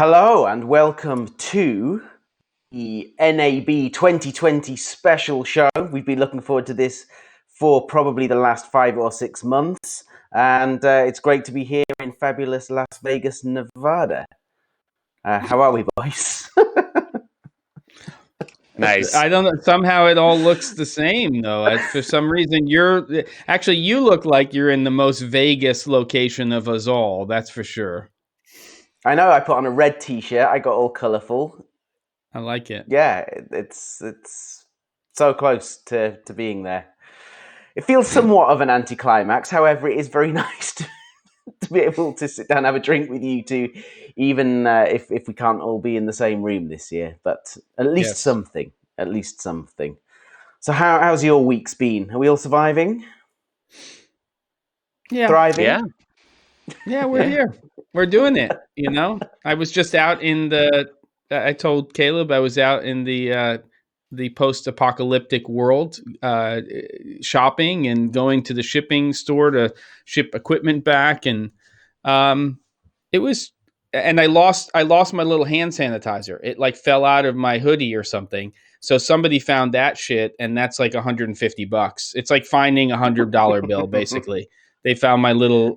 Hello and welcome to the NAB 2020 special show. We've been looking forward to this for probably the last 5 or 6 months, and it's great to be here in fabulous Las Vegas, Nevada. How are we, boys? Nice. I don't know. Somehow it all looks the same, though. For some reason, you look like you're in the most Vegas location of us all. That's for sure. I know. I put on a red T-shirt. I got all colourful. I like it. Yeah, it's so close to being there. It feels somewhat of an anticlimax. However, it is very nice to be able to sit down and have a drink with you two, even if we can't all be in the same room this year. But at least something. At least something. So how's your weeks been? Are we all surviving? Yeah. Thriving? Yeah, we're here. We're doing it, you know? I was just out in I told Caleb I was out in the post-apocalyptic world, shopping and going to the shipping store to ship equipment back, and it was. And I lost my little hand sanitizer. It like fell out of my hoodie or something. So somebody found that shit, and that's like $150. It's like finding $100 bill, basically. They found my little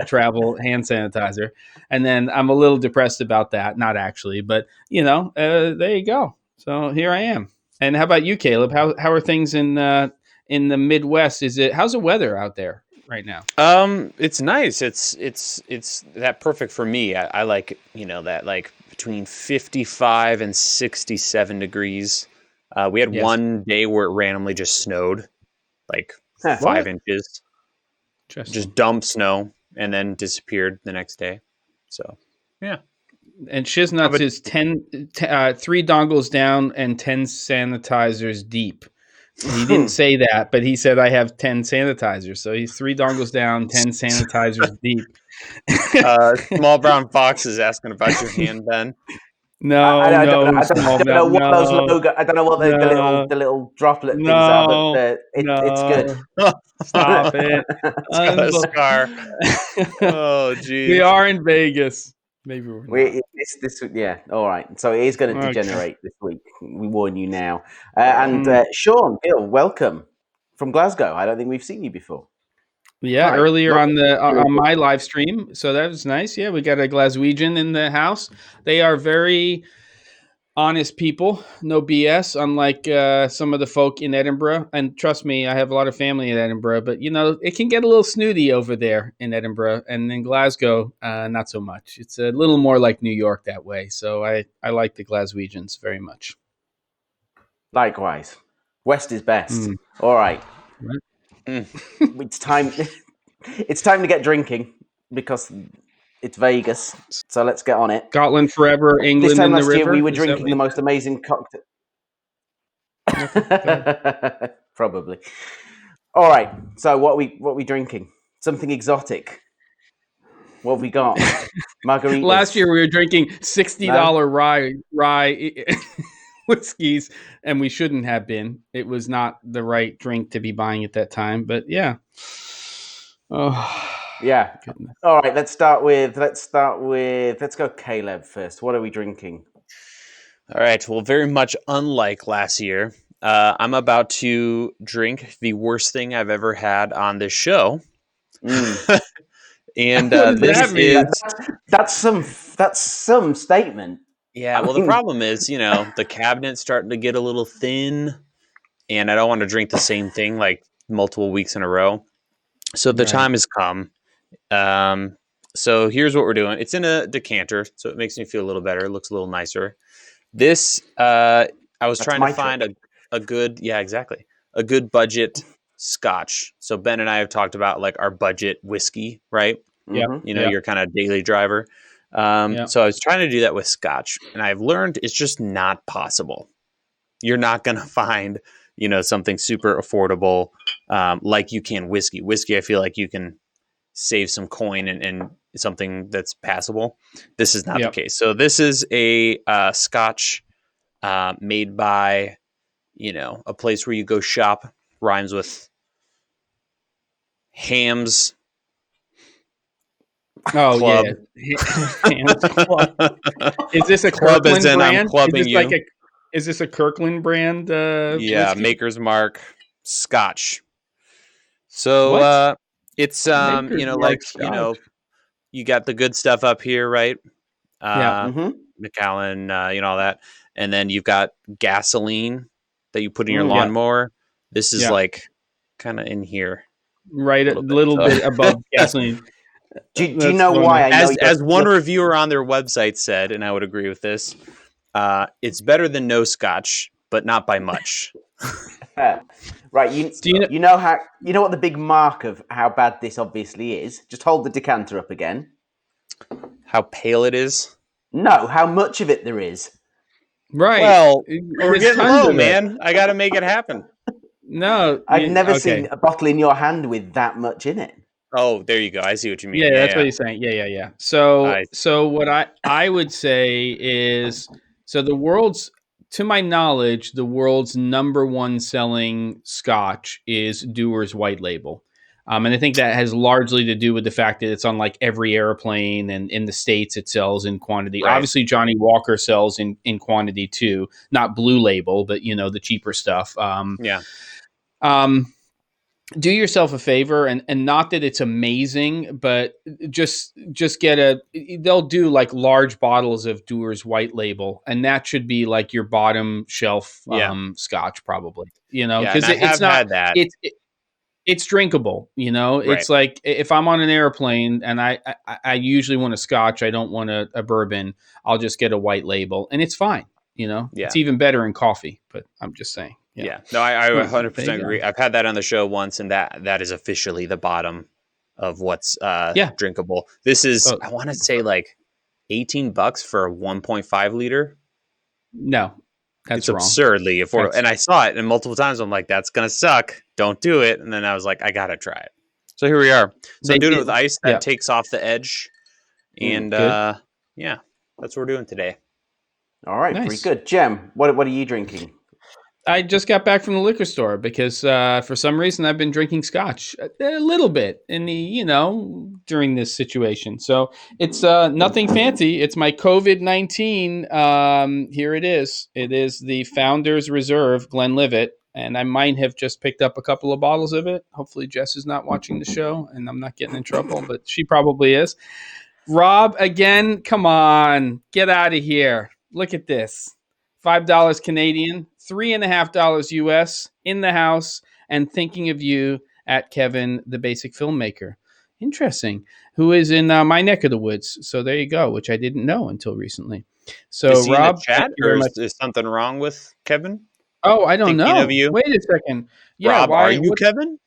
travel hand sanitizer, and then I'm a little depressed about that. Not actually, but there you go. So here I am. And how about you, Caleb? How are things in the Midwest? How's the weather out there right now? It's nice. It's that perfect for me. I like, that like between 55 and 67 degrees. We had one day where it randomly just snowed, like 5 inches. Just dump snow and then disappeared the next day. So, yeah. And Shiznuts is 3 dongles down and 10 sanitizers deep. He didn't say that, but he said I have 10 sanitizers. So he's 3 dongles down, 10 sanitizers deep. Small Brown Fox is asking about your hand, Ben. I don't know what the little droplet things are, but it's good. Stop it. Scar. Oh, geez. We are in Vegas. Maybe we're not. Yeah, all right. So it is going to degenerate this week. We warn you now. And Sean Hill, welcome from Glasgow. I don't think we've seen you before. Yeah, right. Earlier on my live stream, so that was nice. Yeah, we got a Glaswegian in the house. They are very honest people, no BS, unlike some of the folk in Edinburgh. And trust me, I have a lot of family in Edinburgh, but it can get a little snooty over there in Edinburgh, and in Glasgow, not so much. It's a little more like New York that way. So I like the Glaswegians very much. Likewise, West is best. All right. It's time. It's time to get drinking because it's Vegas. So let's get on it. Scotland forever, England this time in the last river. Year, we were drinking the most amazing cocktail. Probably. All right. So what we drinking? Something exotic. What have we got? Margaritas. Last year we were drinking $60 rye whiskeys, and we shouldn't have been. It was not the right drink to be buying at that time. But yeah. Oh yeah. Goodness. All right. Let's go Caleb first. What are we drinking? All right. Well, very much unlike last year, I'm about to drink the worst thing I've ever had on this show. And that's some statement. Yeah, well, the problem is, the cabinet's starting to get a little thin, and I don't want to drink the same thing like multiple weeks in a row. So the time has come. So here's what we're doing. It's in a decanter, so it makes me feel a little better. It looks a little nicer. This, I was trying to find a good budget Scotch. So Ben and I have talked about like our budget whiskey, right? Yeah. Your kind of daily driver. So I was trying to do that with Scotch, and I've learned it's just not possible. You're not going to find, something super affordable like you can whiskey. Whiskey, I feel like you can save some coin and something that's passable. This is not the case. So this is a Scotch made by, a place where you go shop. Rhymes with Hams Oh Club. yeah. Club. Is this a Club as Kirkland in I'm brand? clubbing Is this you. is this a Kirkland brand? Yeah, Whiskey? Maker's Mark Scotch. So What? it's Maker's Mark Scotch. you got the good stuff up here, right? Yeah. Macallan, all that. And then you've got gasoline that you put in your Mm. lawnmower. This is Yeah. like kind of in here. Right, a little bit above gasoline. Do you know why? I know As one reviewer on their website said, and I would agree with this, it's better than no Scotch, but not by much. Right, you know what the big mark of how bad this obviously is? Just hold the decanter up again. How pale it is. No, how much of it there is. Right. Well, we're There's getting tons low, of it. man. I got to make it happen. No, I've never seen a bottle in your hand with that much in it. Oh, there you go. I see what you mean. Yeah, that's what he's saying. Yeah. So what I would say is, so to my knowledge, the world's #1 selling Scotch is Dewar's White Label. And I think that has largely to do with the fact that it's on like every airplane, and in the States it sells in quantity. Right. Obviously, Johnny Walker sells in quantity too, not Blue Label, but the cheaper stuff. Do yourself a favor, and not that it's amazing, but just get they'll do like large bottles of Dewar's White Label, and that should be like your bottom shelf Scotch, probably, because it's not had that. It's drinkable, It's like if I'm on an airplane and I usually want a Scotch, I don't want a bourbon, I'll just get a White Label, and it's fine. It's even better in coffee, but I'm just saying. Yeah. No, I 100% agree. I've had that on the show once, and that is officially the bottom of what's drinkable. This is, I want to say like $18 for a 1.5 liter. No, it's wrong. Absurdly affordable. And I saw it, and multiple times I'm like, that's going to suck. Don't do it. And then I was like, I got to try it. So here we are. So I'm doing it with ice that takes off the edge. And that's what we're doing today. All right. Nice. Pretty good. Jem, what are you drinking? I just got back from the liquor store because for some reason I've been drinking Scotch a little bit in the, during this situation. So it's nothing fancy. It's my COVID-19. Here it is. It is the Founders Reserve Glenlivet. And I might have just picked up a couple of bottles of it. Hopefully Jess is not watching the show and I'm not getting in trouble, but she probably is. Rob, again, come on. Get out of here. Look at this. $5 Canadian, $3.50 US in the house, and thinking of you at Kevin, the Basic Filmmaker. Interesting. Who is in my neck of the woods. So there you go, which I didn't know until recently. So is he Rob, in the chat, or is something wrong with Kevin? Oh, I don't know. Of you? Wait a second. Yeah, Rob, are you Kevin?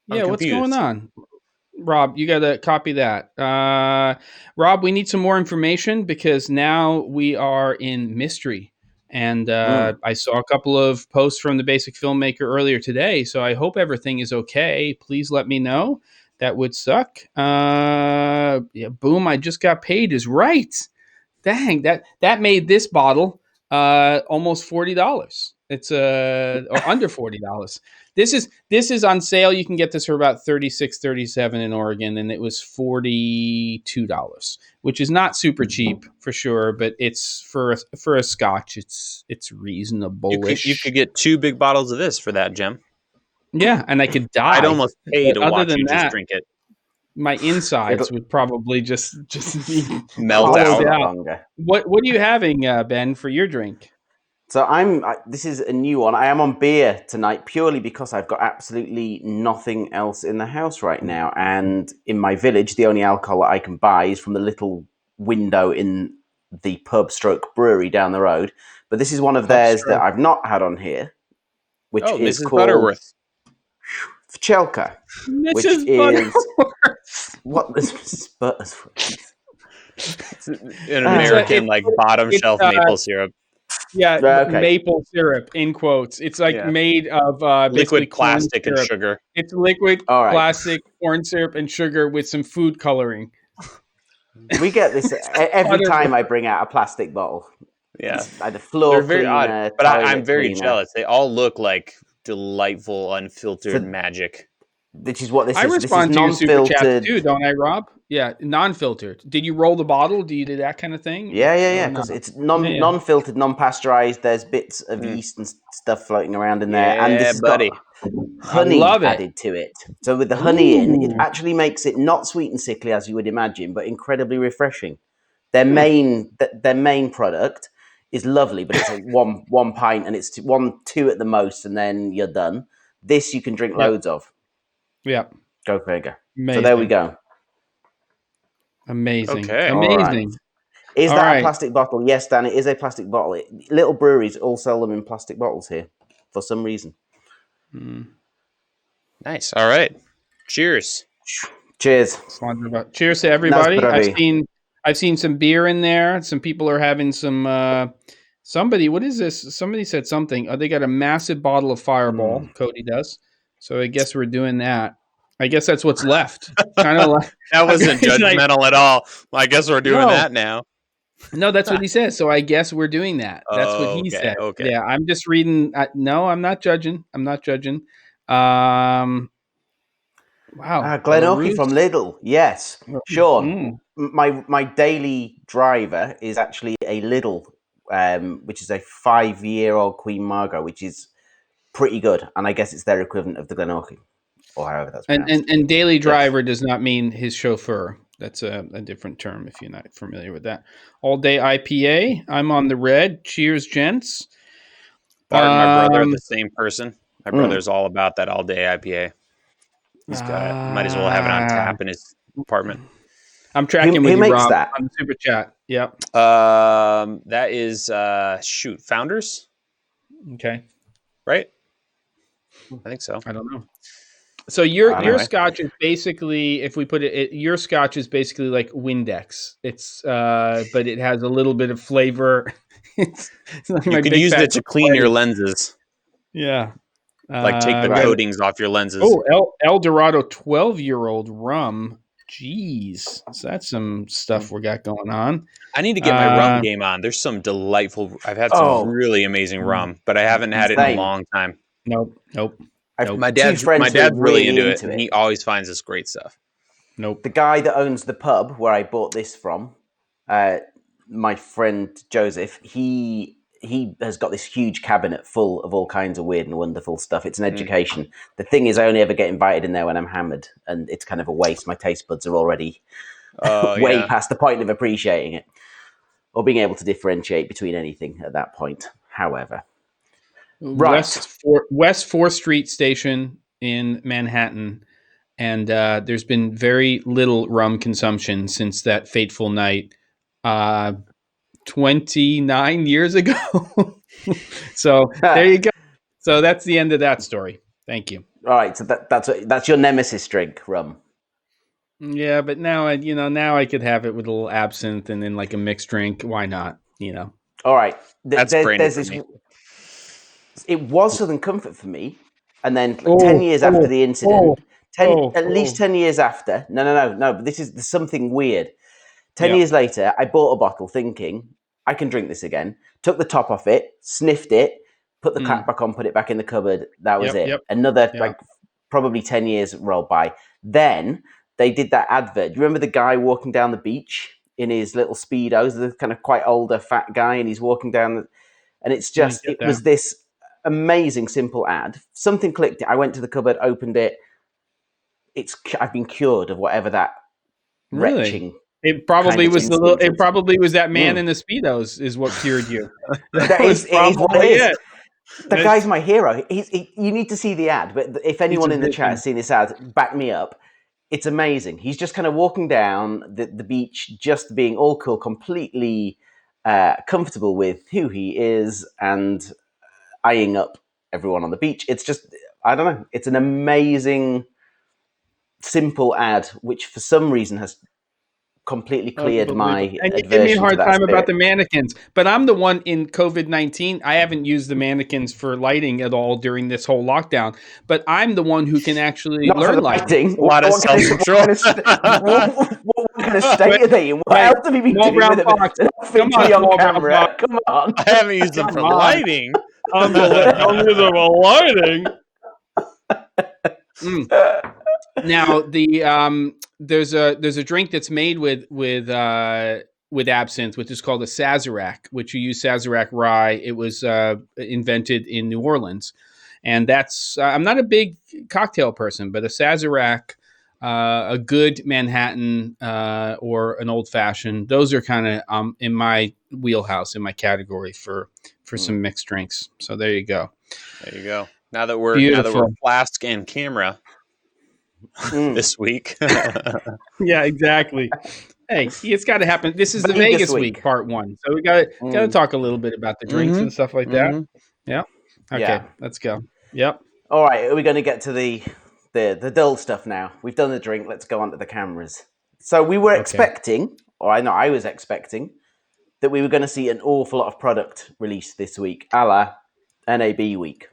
Yeah, what's going on? Rob, you got to copy that. Rob, we need some more information because now we are in mystery. And I saw a couple of posts from the Basic Filmmaker earlier today, so I hope everything is okay. Please let me know. That would suck. Boom, I just got paid is right. Dang, that made this bottle almost $40. It's or under $40. This is on sale. You can get this for about $36, $37 in Oregon, and it was $42, which is not super cheap for sure, but it's for a Scotch, it's reasonable-ish. You could get 2 big bottles of this for that, Jem. Yeah, and I could die. I'd almost pay to watch you just drink it. My insides would probably just be melt out. What are you having, Ben, for your drink? So this is a new one. I am on beer tonight purely because I've got absolutely nothing else in the house right now. And in my village, the only alcohol that I can buy is from the little window in the pub/brewery down the road. But this is one of theirs that I've not had on here, which is Mrs. called Butterworth. Vchelka. Which is what is Mrs. Butterworth? It's an American bottom shelf maple syrup. Yeah, maple syrup in quotes. It's made of liquid plastic and sugar. It's liquid plastic, corn syrup, and sugar with some food coloring. We get this every time I bring out a plastic bottle. Yeah, the floor. They're very odd, but I'm very jealous. They all look like delightful, unfiltered magic. which is what this I is. respond This to is your super chats non-filtered. too, don't I, Rob? Yeah, non-filtered. Did you roll the bottle? Do you do that kind of thing? Yeah. Because it's non-filtered, non-pasteurized. There's bits of yeast and stuff floating around in there, and this has buddy. got honey love it. added to it. So with the honey in, it actually makes it not sweet and sickly as you would imagine, but incredibly refreshing. Their main product is lovely, but it's a one pint, and it's two at the most, and then you're done. This you can drink loads of. Yeah. Go figure. Amazing. So there we go. Amazing. Okay. Amazing. Right. Is All that right. a plastic bottle? Yes, Dan, it is a plastic bottle. Little breweries all sell them in plastic bottles here for some reason. Nice. All right. Cheers. Cheers. Cheers to everybody. Nice. I've seen some beer in there. Some people are having some. Somebody, what is this? Somebody said something. They got a massive bottle of Fireball. Cody does. So I guess we're doing that. I guess that's what's left. Kind of like That wasn't judgmental at all. Well, I guess we're doing that now. No, that's what he says. So I guess we're doing that. That's what he said. Okay. Yeah, I'm just reading. No, I'm not judging. Wow. Glenlivet from Lidl. Yes. Sean, my daily driver is actually a Lidl, which is a 5-year-old Queen Margot, which is pretty good. And I guess it's their equivalent of the Glenlivet, or however that's pronounced. And daily driver does not mean his chauffeur. That's a different term if you're not familiar with that. All day IPA. I'm on the red. Cheers, gents. Bart and my brother are the same person. My brother's all about that all day IPA. He's got it. Might as well have it on tap in his apartment. I'm tracking with you, Rob, that? on the super chat. Yep. That is Founders. Okay. Right? I think so. I don't know. So your Scotch is basically, if we put it, your Scotch is basically like Windex. It's but it has a little bit of flavor. It's like you could use it to clean your lenses. Yeah. Like take the coatings off your lenses. Oh, El Dorado 12-year-old rum. Jeez. So that's some stuff we got going on. I need to get my rum game on. There's some delightful. I've had some really amazing rum, but I haven't had it in a long time. Nope. My dad's really into it, and he always finds this great stuff. Nope. The guy that owns the pub where I bought this from, my friend Joseph, he has got this huge cabinet full of all kinds of weird and wonderful stuff. It's an education. The thing is, I only ever get invited in there when I'm hammered, and it's kind of a waste. My taste buds are already way past the point of appreciating it or being able to differentiate between anything at that point. However, West 4th Street Station in Manhattan, and there's been very little rum consumption since that fateful night 29 years ago. So there you go. So that's the end of that story. Thank you. All right, so that's your nemesis drink, rum. Yeah, but now I could have it with a little absinthe and then like a mixed drink. Why not? All right, that's there's this. It was Southern Comfort for me, and then 10 years after the incident, at least 10 years after. No. But there's something weird. 10 years later, I bought a bottle thinking I can drink this again. Took the top off it, sniffed it, put the cap back on, put it back in the cupboard. That was it. Another probably 10 years rolled by. Then they did that advert. Do you remember the guy walking down the beach in his little Speedos? The kind of quite older, fat guy, and he's walking down. And it's just, it was this amazing, simple ad. Something clicked. I went to the cupboard, opened it. I've been cured of whatever that retching. It probably was that man in the Speedos is what cured you. That is what it is. The guy's my hero. You need to see the ad, but if anyone in the chat has seen this ad, back me up. It's amazing. He's just kind of walking down the beach, just being all cool, completely comfortable with who he is and eyeing up everyone on the beach. It's just, I don't know. It's an amazing, simple ad, which for some reason has completely cleared my and you give me a hard time about the mannequins, but I'm the one in COVID-19. I haven't used the mannequins for lighting at all during this whole lockdown, but I'm the one who can actually learn lighting. A lot of self-control. What kind of state are they in? What else have you been doing with them? Come on, camera. Come on. I haven't used them for lighting. I'm using them for lighting. Now there's a drink that's made with absinthe, which is called a Sazerac, which you use Sazerac rye. It was invented in New Orleans, and that's I'm not a big cocktail person, but a Sazerac, a good Manhattan or an old fashioned, those are kind of in my wheelhouse, in my category for some mixed drinks. So there you go. There you go. Now that we're Flask and camera this week. Yeah, exactly. Hey, it's got to happen. This is the Vegas week, part 1. So we got to talk a little bit about the drinks and stuff like that. Yeah. Okay, let's go. Yep. All right, are we going to get to the dull stuff now? We've done the drink. Let's go on to the cameras. So we were expecting, or I was expecting, that we were going to see an awful lot of product released this week, a la NAB week.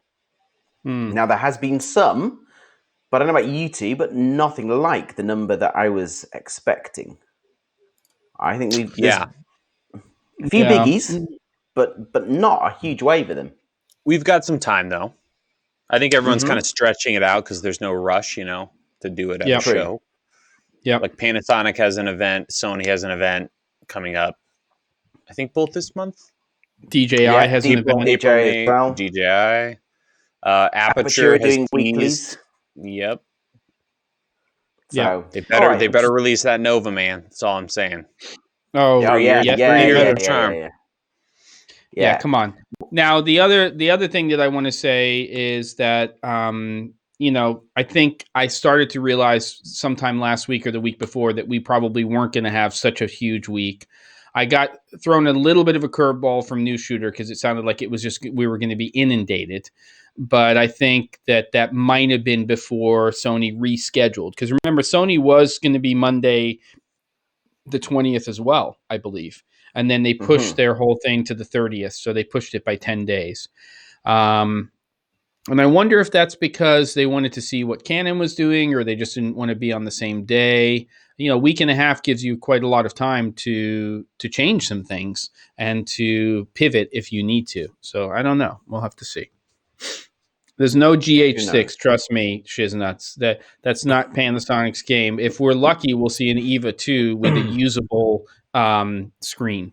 Now, there has been some, but I don't know about you two, but nothing like the number that I was expecting. I think we've a few biggies, but not a huge wave of them. We've got some time, though. I think everyone's kind of stretching it out because there's no rush, to do it at a show. Yeah, like Panasonic has an event, Sony has an event coming up. I think both this month. DJI has an event. DJI as well. DJI. Aperture has doing weeklies. Yep. So they better release that Nova, man. That's all I'm saying. Yeah. Come on. Now the other thing that I want to say is that I think I started to realize sometime last week or the week before that we probably weren't going to have such a huge week. I got thrown a little bit of a curveball from New Shooter because it sounded like it was just we were going to be inundated. But I think that might have been before Sony rescheduled. Because remember, Sony was going to be Monday the 20th as well, I believe. And then they pushed their whole thing to the 30th. So they pushed it by 10 days. And I wonder if that's because they wanted to see what Canon was doing or they just didn't want to be on the same day. A week and a half gives you quite a lot of time to change some things and to pivot if you need to. So I don't know. We'll have to see. There's no GH6, trust me, Shiznuts. That's not Panasonic's game. If we're lucky, we'll see an EVA 2 with a usable screen.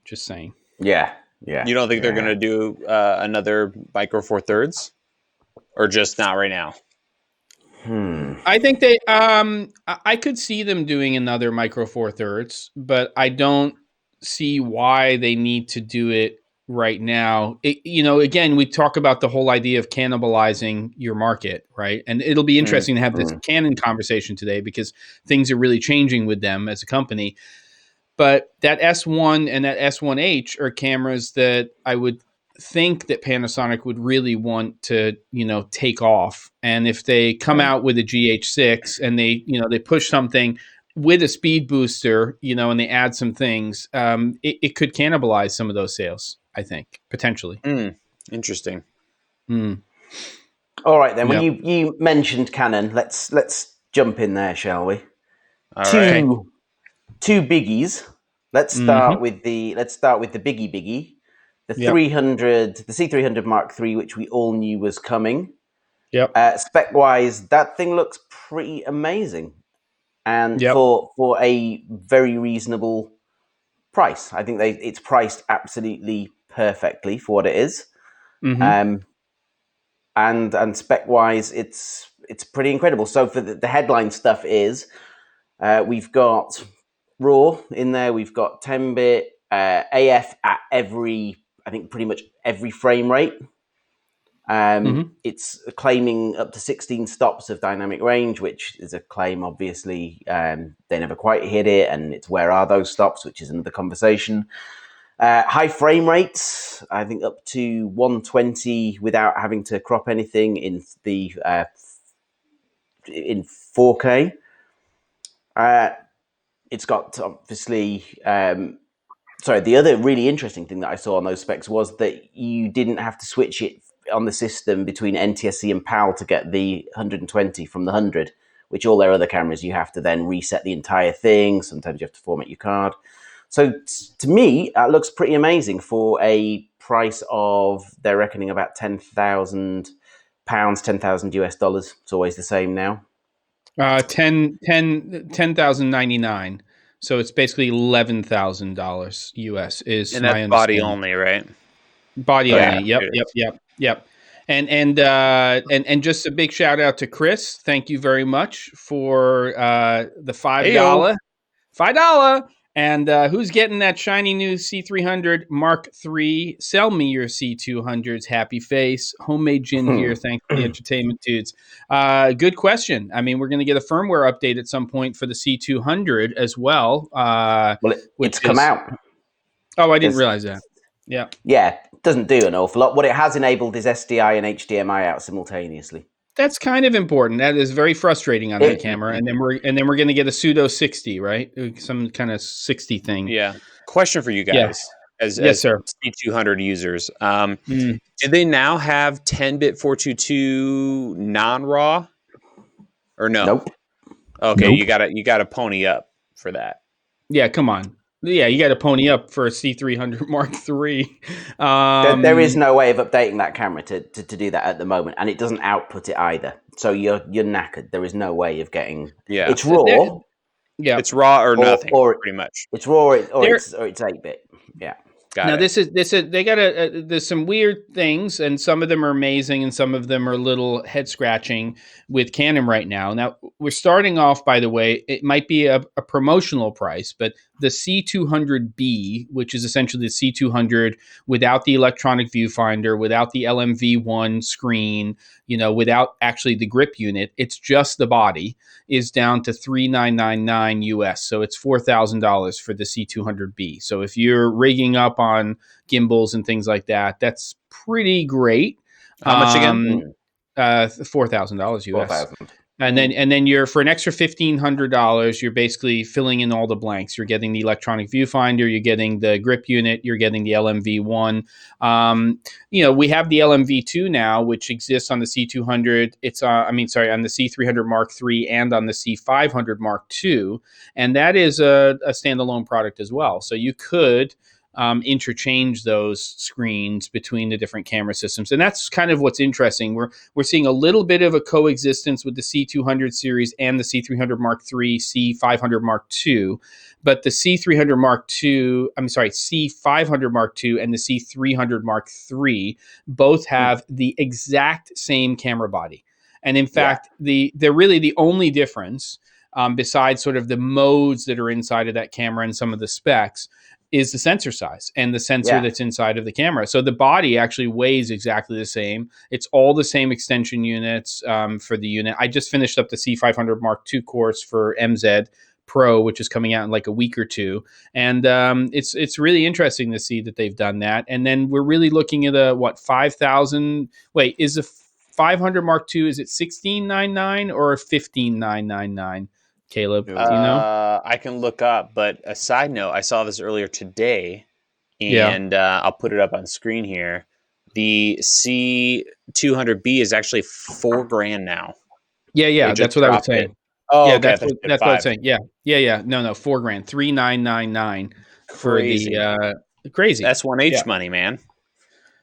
Just saying. Yeah. You don't think they're going to do another Micro Four Thirds, or just not right now? I think they. I could see them doing another Micro Four Thirds, but I don't see why they need to do it right now. Again, we talk about the whole idea of cannibalizing your market, right? And it'll be interesting to have this Canon conversation today because things are really changing with them as a company. But that S1 and that S1H are cameras that I would think that Panasonic would really want to, take off. And if they come out with a GH6 and they push something with a speed booster, and they add some things, it could cannibalize some of those sales, I think, potentially. Interesting. All right, then. When you mentioned Canon, let's jump in there, shall we? All right. Two biggies. Let's start with the biggie, the 300, the C300 Mark III, which we all knew was coming. Yep. Spec wise, that thing looks pretty amazing, and for a very reasonable price. I think it's priced absolutely perfectly for what it is. And spec wise, it's pretty incredible. So for the headline stuff is we've got RAW in there, we've got 10-bit AF at pretty much every frame rate. It's claiming up to 16 stops of dynamic range, which is a claim, obviously. They never quite hit it, and it's where are those stops, which is another conversation. High frame rates, I think up to 120 without having to crop anything in the in 4K. It's got obviously. The other really interesting thing that I saw on those specs was that you didn't have to switch it on the system between NTSC and PAL to get the 120 from the 100, which all their other cameras you have to then reset the entire thing. Sometimes you have to format your card. So to me, that looks pretty amazing for a price of, they're reckoning about £10,000, $10,000 US. It's always the same now. $10,099. So it's basically $11,000 US is And my that's body understanding. only, right? Body Yeah. only. Yep. And just a big shout out to Chris. Thank you very much for the $5. $5. And who's getting that shiny new C300 Mark III? Sell me your C200s, happy face. Homemade gin here. Thanks for the entertainment, dudes. Good question. I mean, we're going to get a firmware update at some point for the C200 as well. It's come out. Oh, I didn't realize that. Yeah. Yeah, it doesn't do an awful lot. What it has enabled is SDI and HDMI out simultaneously. That's kind of important. That is very frustrating on that camera. And then we're going to get a pseudo 60, right? Some kind of 60 thing. Yeah. Question for you guys, as sir. C200 users. Do they now have 10-bit 422 non-RAW, or no? Nope. Okay, nope. You gotta pony up for that. Yeah, come on. Yeah, you got to pony up for a C300 Mark III. There is no way of updating that camera to do that at the moment, and it doesn't output it either. So you're knackered. There is no way of getting. Yeah, it's raw. Yeah, it's raw or nothing, pretty much. It's raw or it's 8-bit. Yeah. This is they got there's some weird things, and some of them are amazing, and some of them are a little head scratching with Canon right now. Now we're starting off, by the way, it might be a promotional price, but the C200B, which is essentially the C200 without the electronic viewfinder, without the LMV1 screen, without actually the grip unit, it's just the body, is down to $3,999 US. So it's $4,000 for the C200B. So if you're rigging up on gimbals and things like that, that's pretty great. How much again? $4,000 US. 4,000. And then you're, for an extra $1,500, you're basically filling in all the blanks. You're getting the electronic viewfinder, you're getting the grip unit, you're getting the LMV1. We have the LMV2 now, which exists on the C200. It's on the C300 Mark III and on the C500 Mark II, and that is a standalone product as well. So you could interchange those screens between the different camera systems. And that's kind of what's interesting. We're seeing a little bit of a coexistence with the C200 series and the C300 Mark III, C500 Mark II. But the C500 Mark II and the C300 Mark III both have the exact same camera body. And in fact, they're really the only difference, besides sort of the modes that are inside of that camera and some of the specs, is the sensor size and the sensor that's inside of the camera. So the body actually weighs exactly the same. It's all the same extension units for the unit. I just finished up the C500 Mark II course for MZ Pro, which is coming out in like a week or two. And it's really interesting to see that they've done that. And then we're really looking at 5,000. Wait, is the 500 Mark II, is it $16,999 or $15,999? Caleb, do you know? I can look up, but a side note, I saw this earlier today, and I'll put it up on screen here. The C200B is actually $4,000 now. Yeah, that's what I was saying. Oh, yeah, okay. that's what I'm saying. Yeah. No, $4,000, $3,999 for the crazy. That's 1H money, man.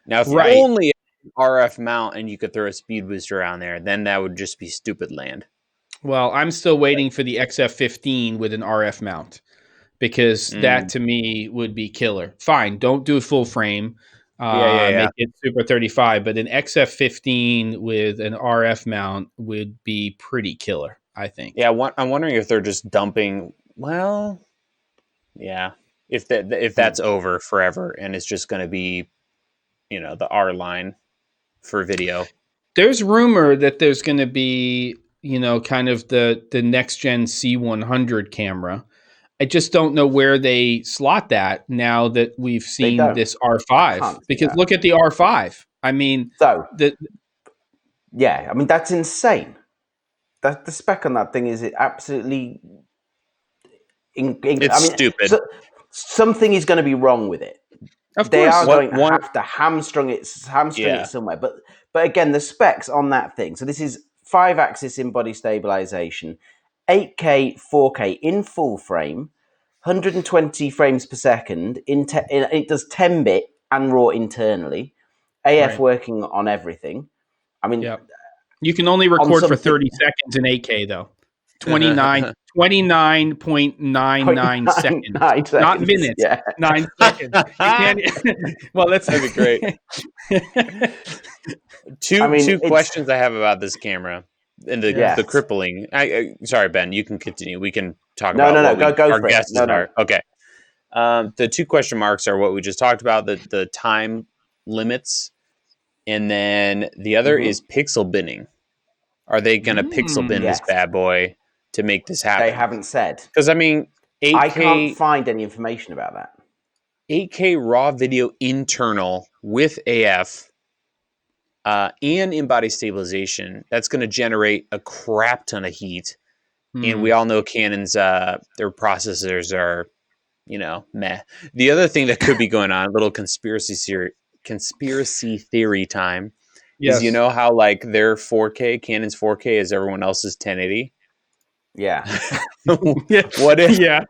Now, if only an RF mount and you could throw a speed booster on there, then that would just be stupid land. Well, I'm still waiting for the XF15 with an RF mount, because that to me would be killer. Fine, don't do a full frame. Make it Super 35, but an XF15 with an RF mount would be pretty killer, I think. Yeah, I'm wondering if they're just dumping. Well, yeah, if that's over forever and it's just going to be, the R line for video. There's rumor that there's going to be, kind of the next gen C100 camera. I just don't know where they slot that now that we've seen this R5. Because look at the R5. I mean, that's insane. The spec on that thing is absolutely. Stupid. Something is going to be wrong with it. Of course, they are going to have to hamstring it somewhere. But again, the specs on that thing. So this is 5-axis in-body stabilization, 8K, 4K in full frame, 120 frames per second. It does 10-bit and RAW internally. AF working on everything. I mean, you can only record for 30 seconds in 8K though. 29.99 seconds. 9 seconds. Not minutes. Yeah. 9 seconds. You can't, well, that's That'd be great. Two questions I have about this camera and the crippling. Sorry, Ben, you can continue. We can talk about what our guesses are. Okay. The 2 question marks are what we just talked about, the time limits, and then the other is pixel binning. Are they going to pixel bin this bad boy to make this happen? They haven't said. Because, I mean, 8K... I can't find any information about that. 8K raw video internal with AF and in-body stabilization, that's going to generate a crap ton of heat. And we all know Canon's, their processors are, meh. The other thing that could be going on, a little conspiracy theory time, is how like their 4K, Canon's 4K is everyone else's 1080? Yeah. What if their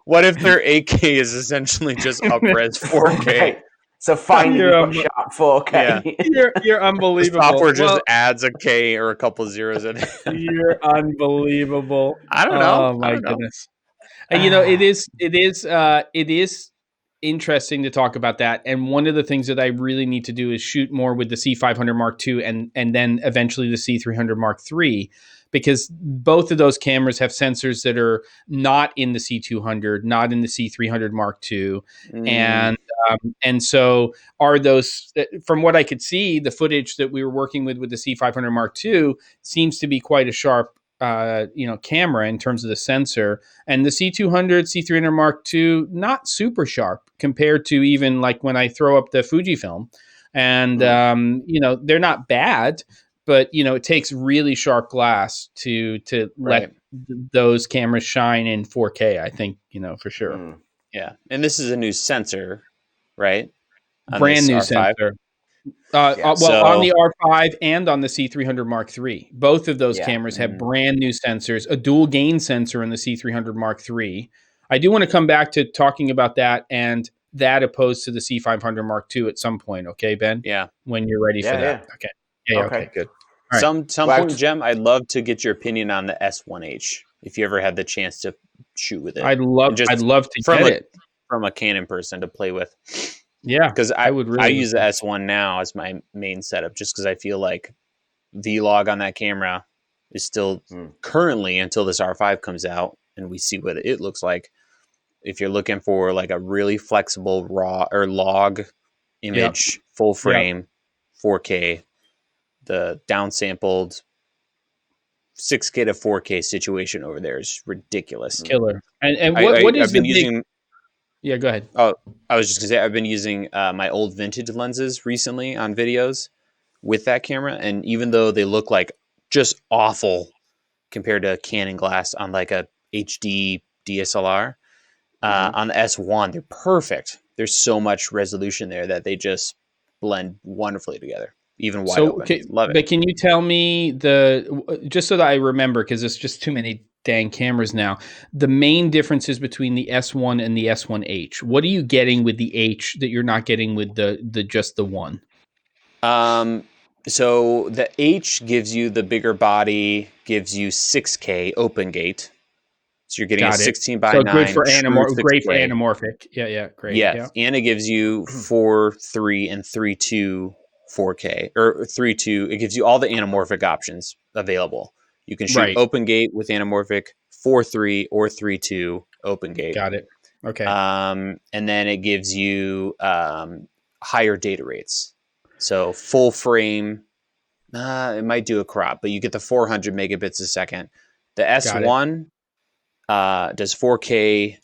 8K is essentially just up-res 4K? So finally you've got sharp 4K. Yeah. You're unbelievable. The software just adds a K or a couple zeros in it. You're unbelievable. I don't know. Oh my goodness. And it is interesting to talk about that. And one of the things that I really need to do is shoot more with the C500 Mark II and then eventually the C300 Mark III, because both of those cameras have sensors that are not in the C200, not in the C300 Mark II. And so are those, from what I could see, the footage that we were working with the C500 Mark II seems to be quite a sharp camera in terms of the sensor, and the C200, C300 Mark II, not super sharp compared to even like when I throw up the Fujifilm, and they're not bad, but it takes really sharp glass to let those cameras shine in 4K. I think for sure. Yeah, and this is a new sensor, right? Brand new sensor. On the R5 and on the C300 Mark III. Both of those cameras have brand new sensors, a dual gain sensor in the C300 Mark III. I do want to come back to talking about that and that opposed to the C500 Mark II at some point, okay, Ben? Yeah. When you're ready for that. Okay. Yeah, okay, good. Right. Some point, Jem, I'd love to get your opinion on the S1H if you ever had the chance to shoot with it. I'd love to get it from a Canon person to play with. Yeah, because I use the S1 now as my main setup, just because I feel like vlog on that camera is still currently, until this R5 comes out and we see what it looks like. If you're looking for like a really flexible raw or log image, full frame, 4K, the downsampled 6K to 4K situation over there is ridiculous. Killer. And what is I've been using? Yeah, go ahead. Oh, I was just gonna say I've been using my old vintage lenses recently on videos with that camera, and even though they look like just awful compared to Canon glass on like a HD DSLR, on the S1 they're perfect. There's so much resolution there that they just blend wonderfully together, even wide open. Love it. But can you tell me just so that I remember, because it's just too many dang cameras now, the main differences between the S1 and the S1H? What are you getting with the H that you're not getting with the just the one? So the H gives you the bigger body, gives you 6K open gate. So you're getting a 16 by 9. Good for great for anamorphic. Yeah, great. Yeah, and it gives you 4.3 and 3.2 4K or 3.2. It gives you all the anamorphic options available. You can shoot open gate with anamorphic, 4.3 or 3.2 open gate. Got it. Okay. And then it gives you higher data rates. So full frame, it might do a crop, but you get the 400 megabits a second. The S1 does 4K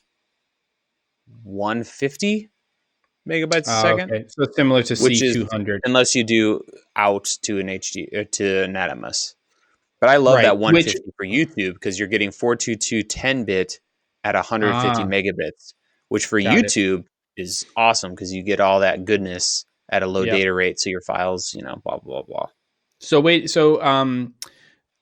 150 megabytes a second. Okay. So it's similar to C200. Unless you do out to an HD or to an Adamus. But I love that 150 for YouTube, because you're getting 422 10-bit at 150 megabits, which for YouTube is awesome, because you get all that goodness at a low data rate. So your files, blah, blah, blah. So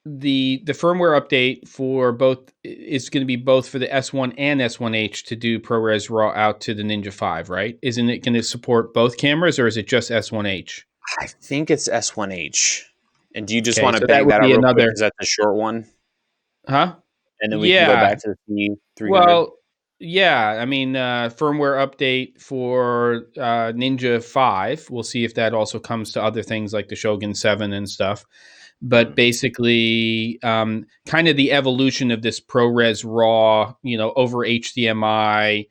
the firmware update for both is going to be both for the S1 and S1H to do ProRes RAW out to the Ninja 5, right? Isn't it going to support both cameras, or is it just S1H? I think it's S1H. And do you just want to bang that up real quick, because that's a short one? Huh? and then we can go back to the C300. Well, yeah. I mean, firmware update for Ninja 5. We'll see if that also comes to other things like the Shogun 7 and stuff. But basically, kind of the evolution of this ProRes RAW, over HDMI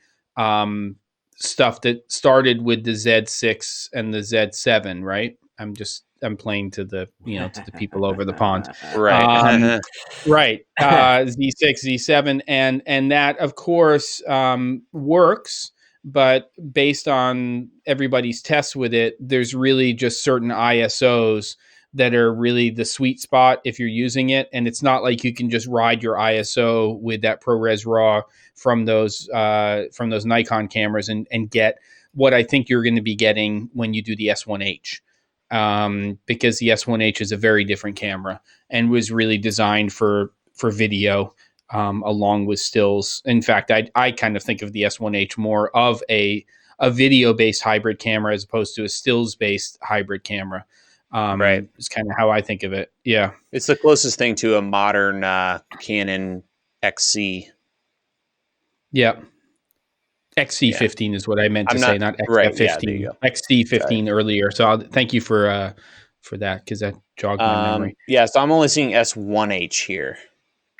stuff that started with the Z6 and the Z7, right? I'm playing to the to the people over the pond, right? Right, Z6, Z7, and that of course works, but based on everybody's tests with it, there's really just certain ISOs that are really the sweet spot if you're using it, and it's not like you can just ride your ISO with that ProRes RAW from those Nikon cameras and get what I think you're going to be getting when you do the S1H. Because the S1H is a very different camera and was really designed for video, along with stills. In fact, I kind of think of the S1H more of a video-based hybrid camera as opposed to a stills-based hybrid camera. Right. It's kind of how I think of it. Yeah. It's the closest thing to a modern Canon XC. Yeah. XC15 is what I meant to say, not XF15. Yeah, XC15 earlier. So thank you for that, because that jogged my memory. Yeah, so I'm only seeing S1H here.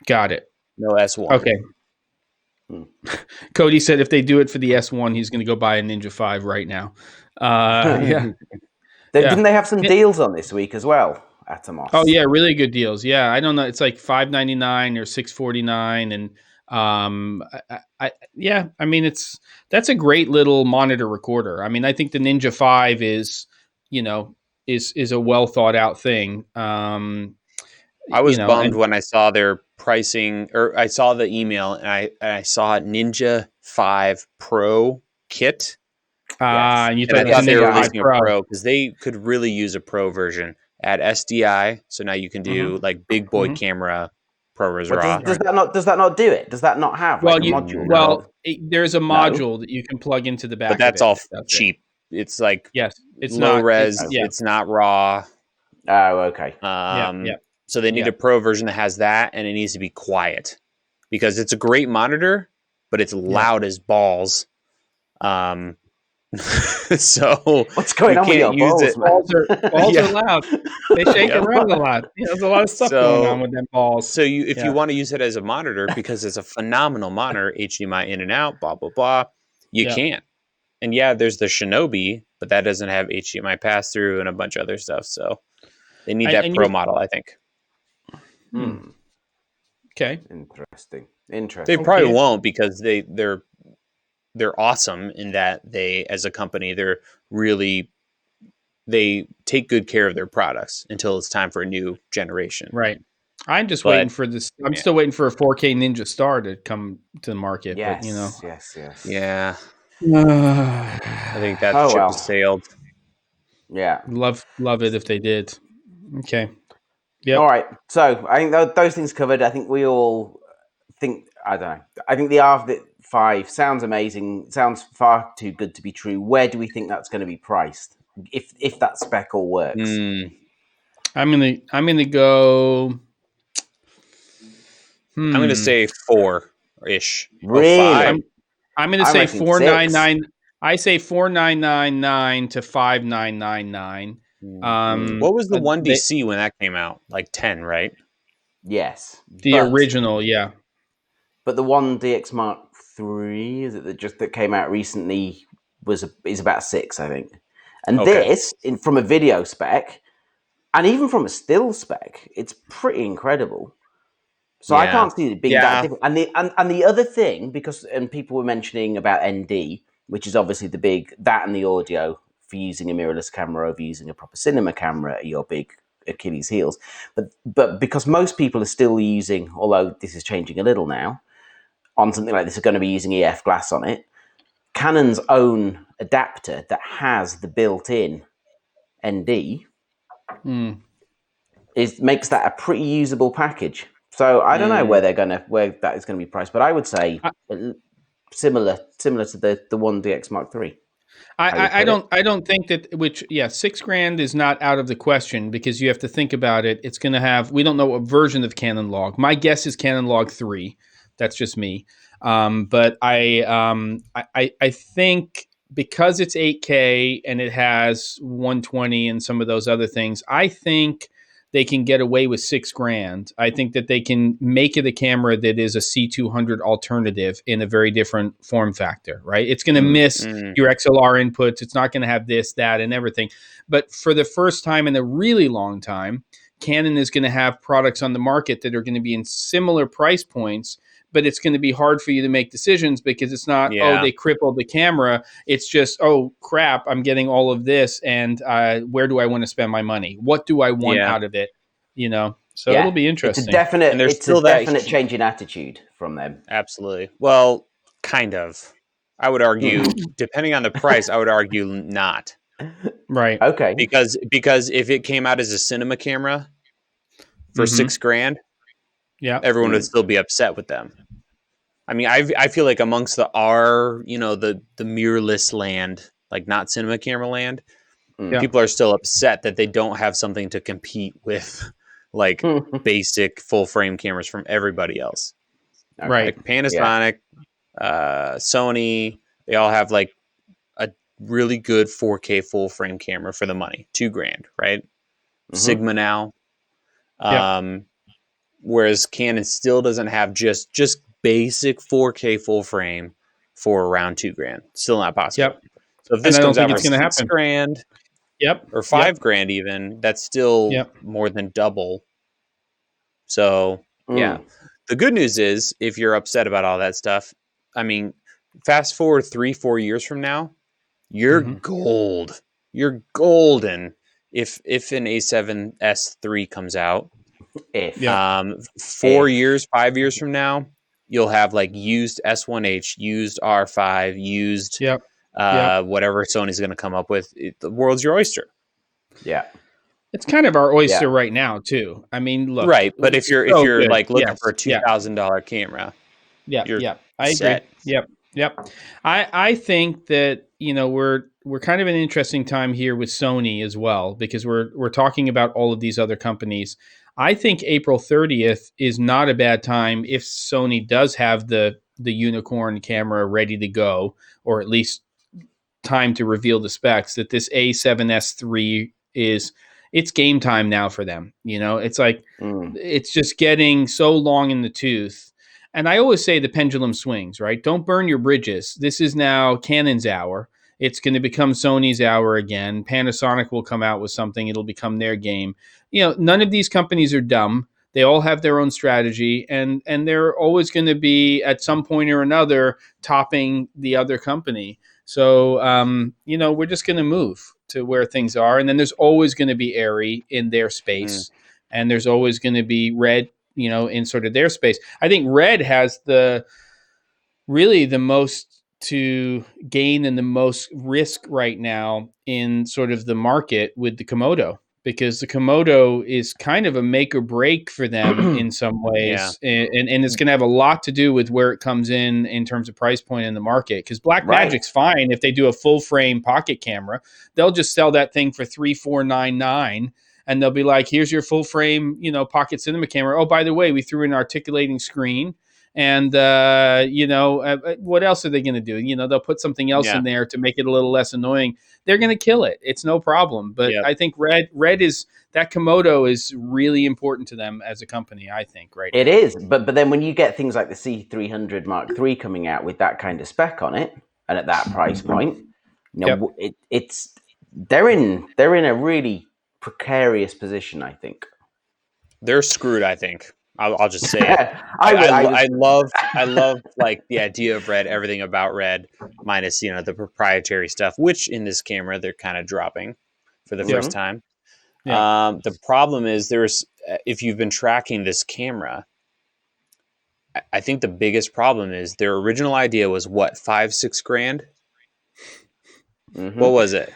Got it. No S1. Okay. Cody said if they do it for the S1, he's going to go buy a Ninja 5 right now. Yeah. Didn't they have some deals on this week as well, Atomos? Oh yeah, really good deals. Yeah, I don't know. It's like $599 or $649, and I mean, that's a great little monitor recorder. I mean, I think the Ninja 5 is a well thought out thing. I was bummed when I saw their pricing, or I saw the email and I saw Ninja 5 Pro kit. And you and I thought they were Ninja releasing a 5 Pro because they could really use a Pro version. Add SDI, so now you can do like big boy camera ProRes RAW. Does that not do it? Does that not have a module? There's a module that you can plug into the back. But that's all cheap. It's like it's low not res. It's not RAW. Oh, okay. So they need a Pro version that has that, and it needs to be quiet because it's a great monitor, but it's loud as balls. So what's going on with your balls? Balls are loud. They shake around a lot. There's a lot of stuff going on with them balls. So if you want to use it as a monitor, because it's a phenomenal monitor, HDMI in and out, blah blah blah, you can't. And there's the Shinobi, but that doesn't have HDMI pass through and a bunch of other stuff. So they need that Pro model, I think. Okay. Interesting. They probably won't, because they're awesome in that they, as a company, they take good care of their products until it's time for a new generation. Right. I'm just waiting for this. I'm still waiting for a 4K Ninja Star to come to the market. Yes. But, Yes. Yeah. I think that ship has sailed. Yeah. Love it if they did. Okay. Yeah. All right. So I think those things covered. I think we all think. I don't know. I think the R5 sounds amazing. Sounds far too good to be true. Where do we think that's going to be priced? If that spec all works. I'm gonna go. I'm gonna say 4-ish. Really? I'm gonna say 499. I say 4999 to 5999. What was the 1DC when that came out? Like 10, right? Yes. The original, yeah. But the 1DX Mark III, is it that came out recently, is about 6, I think. And this, from a video spec, and even from a still spec, it's pretty incredible. So I can't see it being that different. And the other thing, and people were mentioning about ND, which is obviously the big, that and the audio for using a mirrorless camera over using a proper cinema camera are your big Achilles heels. But because most people are still using, although this is changing a little now, on something like this are going to be using EF glass on it, Canon's own adapter that has the built-in ND makes that a pretty usable package. So I don't know where that is going to be priced, but I would say similar to the 1DX Mark III. I don't think that, which, yeah, $6,000 is not out of the question, because you have to think about it. It's going to have, we don't know what version of Canon log. My guess is Canon log 3. That's just me. But I think because it's 8K and it has 120 and some of those other things, I think they can get away with $6,000. I think that they can make it a camera that is a C200 alternative in a very different form factor, right? It's going to miss your XLR inputs. It's not going to have this, that, and everything. But for the first time in a really long time, Canon is going to have products on the market that are going to be in similar price points, but it's going to be hard for you to make decisions, because it's not, oh, they crippled the camera. It's just, oh, crap, I'm getting all of this, and where do I want to spend my money? What do I want out of it? You know, so it'll be interesting. It's a definite change in attitude from them. Absolutely. Well, kind of. I would argue, depending on the price, I would argue not. Right. Okay. Because if it came out as a cinema camera for $6,000, everyone would still be upset with them. I mean, I feel like amongst the mirrorless land, like not cinema camera land, people are still upset that they don't have something to compete with, like basic full frame cameras from everybody else. Right. Like Panasonic, Sony, they all have like a really good 4K full frame camera for the money, $2,000, right? Sigma now. Whereas Canon still doesn't have just basic 4K full frame for around $2,000. Still not possible. So if this comes out for $6,000, or $5,000 even, that's still more than double. So the good news is, if you're upset about all that stuff, I mean, fast forward 3-4 years from now, you're gold. You're golden if an A7S III comes out. 5 years from now, you'll have like used S1H, used R5, used whatever Sony's going to come up with. The world's your oyster. Yeah, it's kind of our oyster right now too. I mean, look, right? But if you're like looking for a $2,000 camera, I agree. Yep. I think that, you know, we're kind of an interesting time here with Sony as well, because we're talking about all of these other companies. I think April 30th is not a bad time if Sony does have the unicorn camera ready to go, or at least time to reveal the specs, that this A7S III it's game time now for them. You know, it's like, it's just getting so long in the tooth. And I always say the pendulum swings, right? Don't burn your bridges. This is now Canon's hour. It's going to become Sony's hour again. Panasonic will come out with something. It'll become their game. You know, none of these companies are dumb. They all have their own strategy, and they're always going to be at some point or another topping the other company. So, you know, we're just going to move to where things are. And then there's always going to be Arri in their space, and there's always going to be Red, you know, in sort of their space. I think Red has really the most to gain and the most risk right now in sort of the market with the Komodo, because the Komodo is kind of a make or break for them in some ways. And it's going to have a lot to do with where it comes in terms of price point in the market. Because Blackmagic's fine if they do a full frame pocket camera. They'll just sell that thing for $3,499, and they'll be like, here's your full frame, you know, pocket cinema camera. Oh, by the way, we threw in an articulating screen. And, you know, what else are they going to do? You know, they'll put something else in there to make it a little less annoying. They're going to kill it. It's no problem. But I think Red is, that Komodo is really important to them as a company, I think, right? It is. But then when you get things like the C300 Mark III coming out with that kind of spec on it, and at that price point, you know, they're in a really precarious position, I think. They're screwed, I think. I'll just say it. I love like the idea of Red, everything about Red, minus, you know, the proprietary stuff, which in this camera they're kind of dropping for the first time. The problem is if you've been tracking this camera, I think the biggest problem is their original idea was what, $5-6 grand? What was it?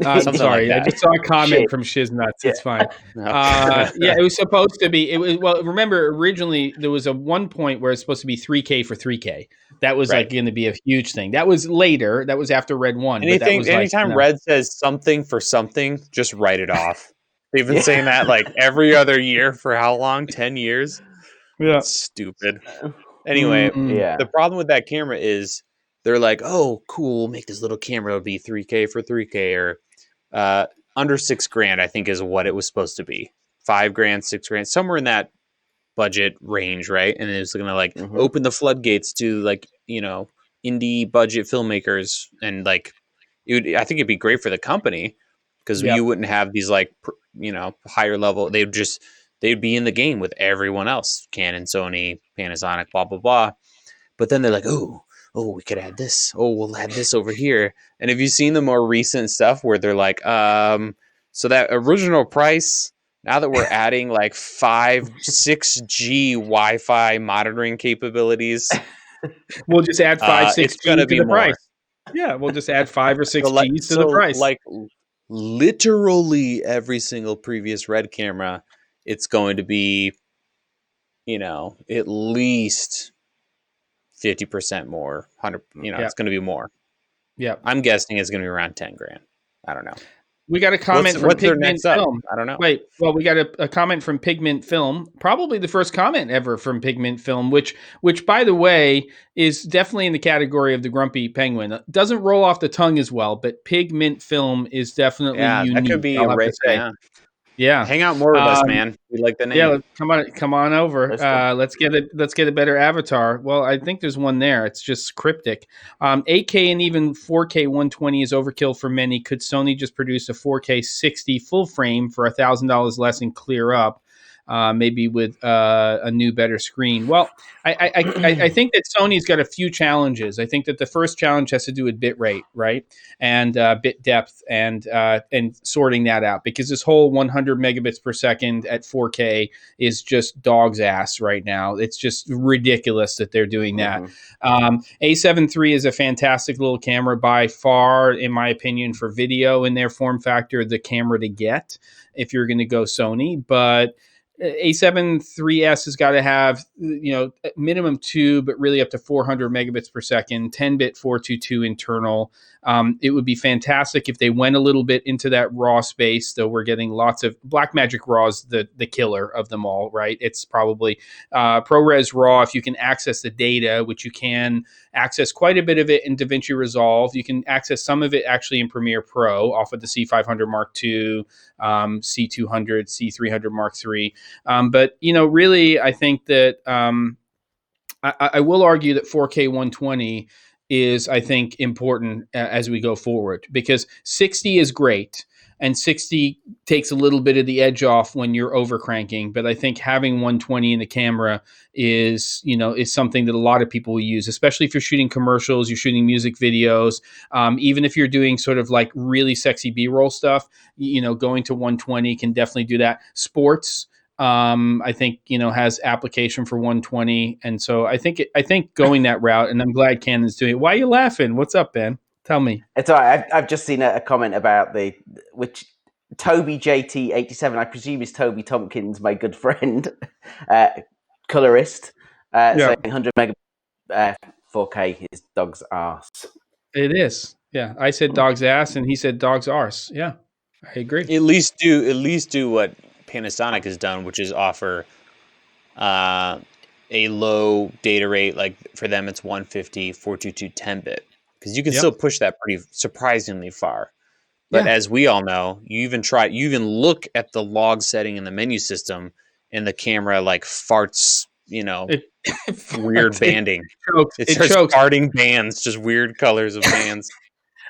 I'm sorry. I just saw a comment from Shiznuts. It's fine. It was supposed to be. Well, remember, originally there was a one point where it's supposed to be 3K for 3K. That was like Right. going to be a huge thing. That was later. That was after Red 1. But that was like, Anytime Red says something for something, just write it off. They've been saying that like every other year for how long? 10 years? yeah. It's stupid. Anyway, Yeah. the problem with that camera is they're like, oh, cool, we'll make this little camera. It'll be 3K for 3K or under $6,000, I think is what it was supposed to be. $5,000, $6,000, somewhere in that budget range, right? And it's going to like open the floodgates to like, you know, indie budget filmmakers. And like, I think it'd be great for the company because you wouldn't have these like, you know, higher level. They'd be in the game with everyone else, Canon, Sony, Panasonic, blah, blah, blah. But then they're like, oh, we could add this. Oh, we'll add this over here. And have you seen the more recent stuff where they're like, so that original price, now that we're adding like 6G Wi-Fi monitoring capabilities, we'll just add 5, 6 it's going to be the more. price. Yeah, we'll just add 5 or 6 Gs to the price. Like literally every single previous Red camera, it's going to be, you know, at least 50% more, 100, you know, it's going to be more. Yeah. I'm guessing it's going to be around $10,000. I don't know. We got a comment from Pigment Film. I don't know. Wait, well, we got a comment from Pigment Film, probably the first comment ever from Pigment Film, which by the way, is definitely in the category of the Grumpy Penguin. Doesn't roll off the tongue as well, but Pigment Film is definitely unique. That could be a race. Yeah. Hang out more with us, man. We like the name. Yeah, come on over. Let's get a better avatar. Well, I think there's one there. It's just cryptic. 8K and even 4K 120 is overkill for many. Could Sony just produce a 4K 60 full frame for $1,000 less and clear up? Maybe with a new, better screen. Well, I think that Sony's got a few challenges. I think that the first challenge has to do with bit rate, right, and bit depth, and sorting that out, because this whole 100 megabits per second at 4K is just dog's ass right now. It's just ridiculous that they're doing that. A7 III is a fantastic little camera, by far, in my opinion, for video in their form factor, the camera to get if you're going to go Sony, but A7 III's has got to have, you know, minimum 2, but really up to 400 megabits per second, 10-bit 422 internal. It would be fantastic if they went a little bit into that RAW space, though we're getting lots of Blackmagic RAW's the killer of them all, right? It's probably ProRes RAW. If you can access the data, which you can access quite a bit of it in DaVinci Resolve, you can access some of it actually in Premiere Pro off of the C500 Mark II, C200, C300 Mark III. But, you know, really, I think that I will argue that 4K 120 is, I think, important as we go forward, because 60 is great. And 60 takes a little bit of the edge off when you're overcranking. But I think having 120 in the camera is something that a lot of people will use, especially if you're shooting commercials, you're shooting music videos. Even if you're doing sort of like really sexy B-roll stuff, you know, going to 120 can definitely do that. Sports, I think, you know, has application for 120. And so I think going that route, and I'm glad Canon's doing it. Why are you laughing? What's up, Ben? Tell me. It's all right. I've just seen a comment about which Toby JT87, I presume is Toby Tompkins, my good friend, colorist, saying 100 megabit 4K is dog's arse. It is. Yeah. I said dog's ass and he said dog's arse. Yeah, I agree. At least do what Panasonic has done, which is offer a low data rate. Like for them, it's 150, 422, 10-bit. Because you can still push that pretty surprisingly far. But as we all know, you even look at the log setting in the menu system, and the camera like farts, you know, weird banding. It starts farting bands, just weird colors of bands.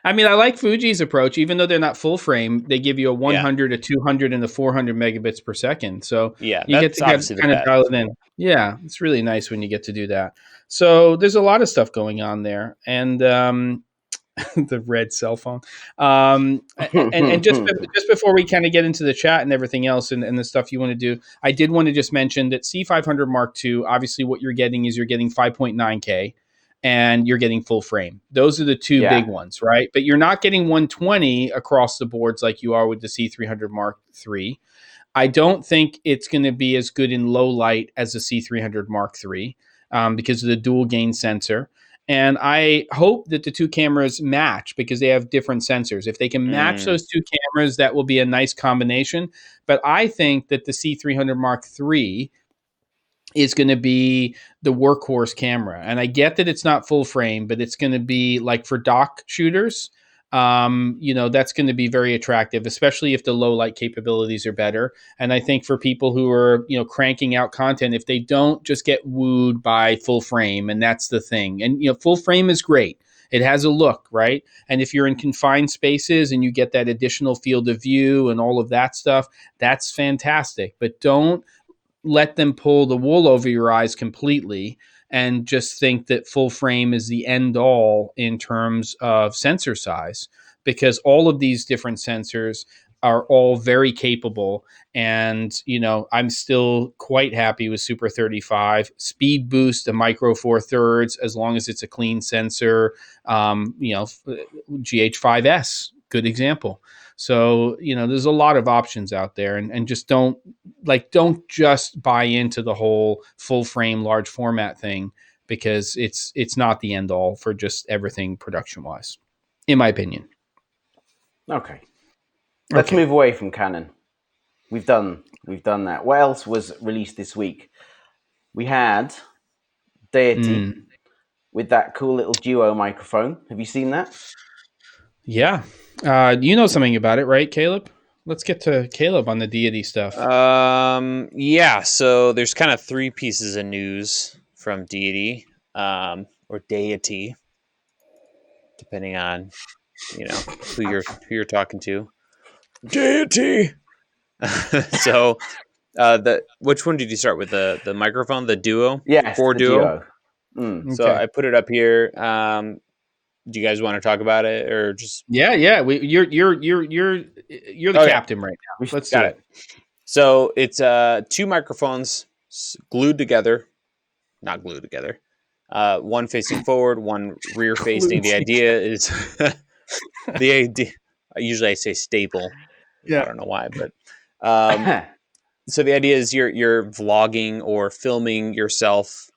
I mean, I like Fuji's approach. Even though they're not full frame, they give you a 100, a 200, and a 400 megabits per second. So you get to kind of dial it in. Yeah, it's really nice when you get to do that. So there's a lot of stuff going on there. And the red cell phone. And just before we kind of get into the chat and everything else and the stuff you want to do, I did want to just mention that C500 Mark II, obviously what you're getting 5.9K. And you're getting full frame. Those are the two big ones, right? But you're not getting 120 across the boards like you are with the C300 Mark III. I don't think it's going to be as good in low light as the C300 Mark III because of the dual gain sensor. And I hope that the two cameras match because they have different sensors. If they can match those two cameras, that will be a nice combination. But I think that the C300 Mark III is going to be the workhorse camera. And I get that it's not full frame, but it's going to be like for dock shooters. That's going to be very attractive, especially if the low light capabilities are better. And I think for people who are, cranking out content, if they don't just get wooed by full frame, and that's the thing. And, full frame is great. It has a look, right? And if you're in confined spaces and you get that additional field of view and all of that stuff, that's fantastic. But don't let them pull the wool over your eyes completely and just think that full frame is the end all in terms of sensor size, because all of these different sensors are all very capable. And, I'm still quite happy with Super 35. Speed boost, a micro 4/3, as long as it's a clean sensor. GH5S, good example. So, there's a lot of options out there, and just don't just buy into the whole full frame, large format thing, because it's not the end all for just everything production wise, in my opinion. Okay. Let's move away from Canon. We've done that. What else was released this week? We had Deity with that cool little Duo microphone. Have you seen that? Yeah. You know something about it, right, Caleb? Let's get to Caleb on the Deity stuff. Yeah. So there's kind of three pieces of news from Deity, or Deity, depending on who you're talking to. Deity. So, which one did you start with? The microphone, the Duo? Yes, the Duo. So Okay. I put it up here. Do you guys want to talk about it, or just? Yeah. You're the captain right now. Let's got it. So it's two microphones glued together, not glued together. One facing forward, one rear facing. The idea is the idea. Usually I say staple. Yeah. I don't know why, but so the idea is you're vlogging or filming yourself.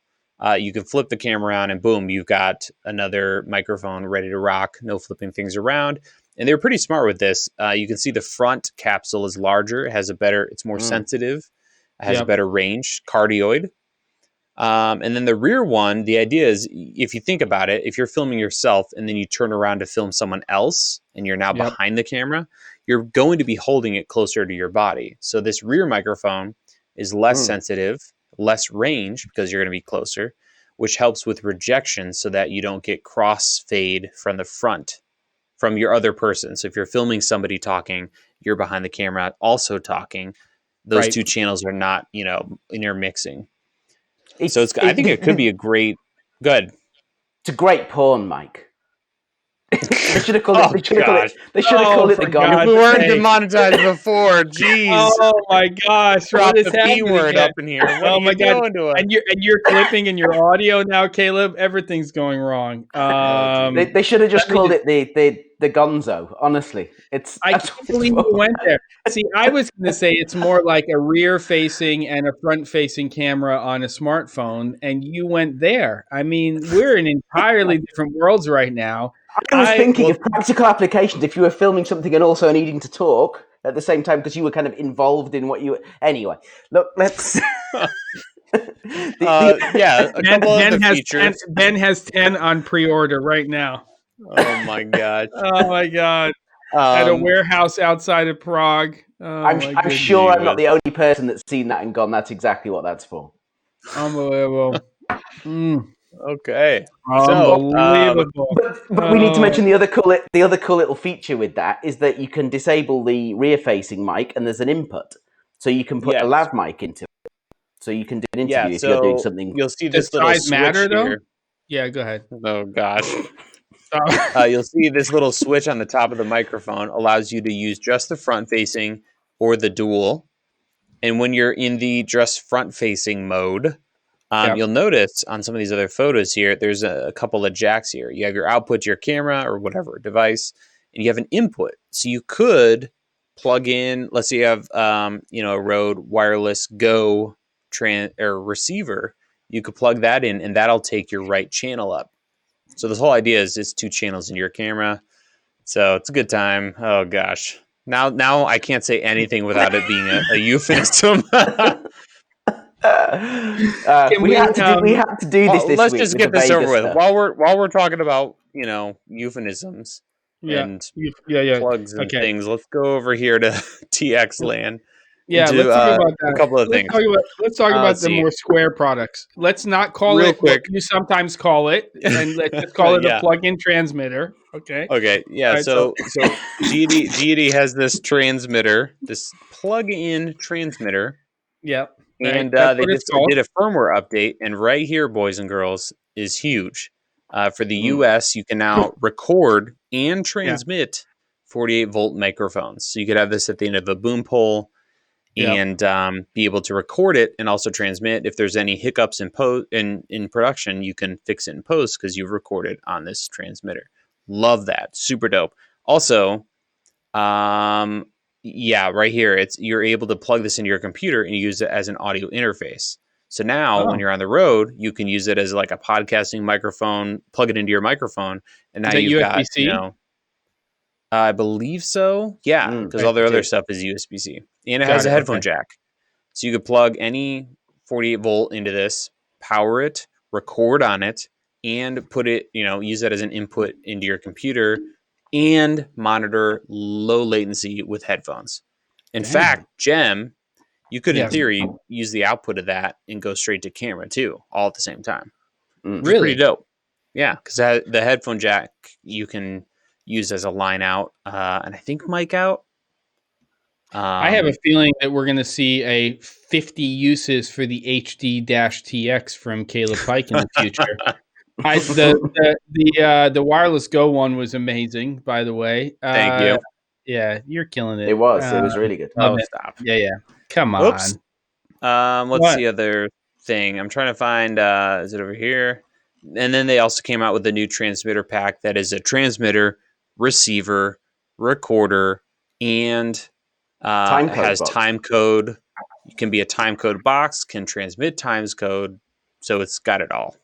You can flip the camera around and boom, you've got another microphone ready to rock. No flipping things around. And they're pretty smart with this. You can see the front capsule is larger. It has it's more sensitive. It has a better range, cardioid. And then the rear one, the idea is, if you think about it, if you're filming yourself and then you turn around to film someone else and you're now behind the camera, you're going to be holding it closer to your body. So this rear microphone is less sensitive, less range because you're going to be closer, which helps with rejection so that you don't get crossfade from the front from your other person. So if you're filming somebody talking, you're behind the camera also talking. Those two channels are not, intermixing. So I think it could be a great. Good. It's a great porn, Mike. They should have called it. They should have called it the gun. We weren't demonetized before. Jeez. Oh my gosh! Drop the P word up in here. What are you doing to us? And you're clipping in your audio now, Caleb. Everything's going wrong. They should have just called it the Gonzo. Honestly, I can't believe you went there. See, I was going to say it's more like a rear-facing and a front-facing camera on a smartphone, and you went there. I mean, we're in entirely different worlds right now. I was thinking of practical applications if you were filming something and also needing to talk at the same time because you were kind of involved in what you were. Anyway, look, let's. Ben has 10 on pre-order right now. Oh my god! Oh my god! At a warehouse outside of Prague. I'm sure I'm not the only person that's seen that and gone, that's exactly what that's for. Unbelievable. Okay. Unbelievable. But we need to mention the other cool little feature with that is that you can disable the rear-facing mic and there's an input, so you can put a lav mic into it, so you can do an interview if you're doing something. You'll see this little size matter switch though. Here. Yeah, go ahead. Oh gosh. You'll see this little switch on the top of the microphone allows you to use just the front-facing or the dual. And when you're in the just front-facing mode, you'll notice on some of these other photos here, there's a couple of jacks here. You have your output to your camera or whatever device, and you have an input. So you could plug in, let's say you have a Rode Wireless Go receiver. You could plug that in, and that'll take your right channel up. So this whole idea is it's 2 channels in your camera. So it's a good time. Oh gosh. Now I can't say anything without it being a euphemism. We had to do this Let's week just with get the this Vega over with. stuff. While we're talking about, euphemisms and Yeah. plugs and things, let's go over here to TX land. Yeah, let's talk about that. A couple of things. Let's talk about the more square products. Let's not call Real it quick. what you sometimes call it, and let's just call it Yeah. a plug-in transmitter. Okay. Okay. Yeah. Right, so Deity has this transmitter, this plug-in transmitter. Yeah. And That's they what it's just called. did a firmware update, and right here, boys and girls, is huge. For the US, you can now record and transmit 48-volt microphones. So you could have this at the end of a boom pole and be able to record it and also transmit. If there's any hiccups in production, you can fix it in post because you've recorded on this transmitter. Love that. Super dope. Also, right here, you're able to plug this into your computer and use it as an audio interface. So now when you're on the road, you can use it as like a podcasting microphone, plug it into your microphone, and now you've USB-C? got, I believe so. Yeah, because all their other stuff is USB-C. And it has a headphone jack. So you could plug any 48-volt into this, power it, record on it, and put it, use that as an input into your computer and monitor low latency with headphones. In fact, Gem, you could, in theory, use the output of that and go straight to camera, too, all at the same time. Really? Pretty dope. Yeah, because the headphone jack you can use as a line out and I think mic out. I have a feeling that we're going to see a 50 uses for the HD-TX from Caleb Pike in the future. The wireless Go one was amazing, by the way. Thank you. Yeah, you're killing it. It was really good. Stop. Yeah. Come on. Oops. What's the other thing? I'm trying to find, is it over here? And then they also came out with a new transmitter pack that is a transmitter, receiver, recorder, and has time code. It can be a time code box, can transmit times code. So it's got it all.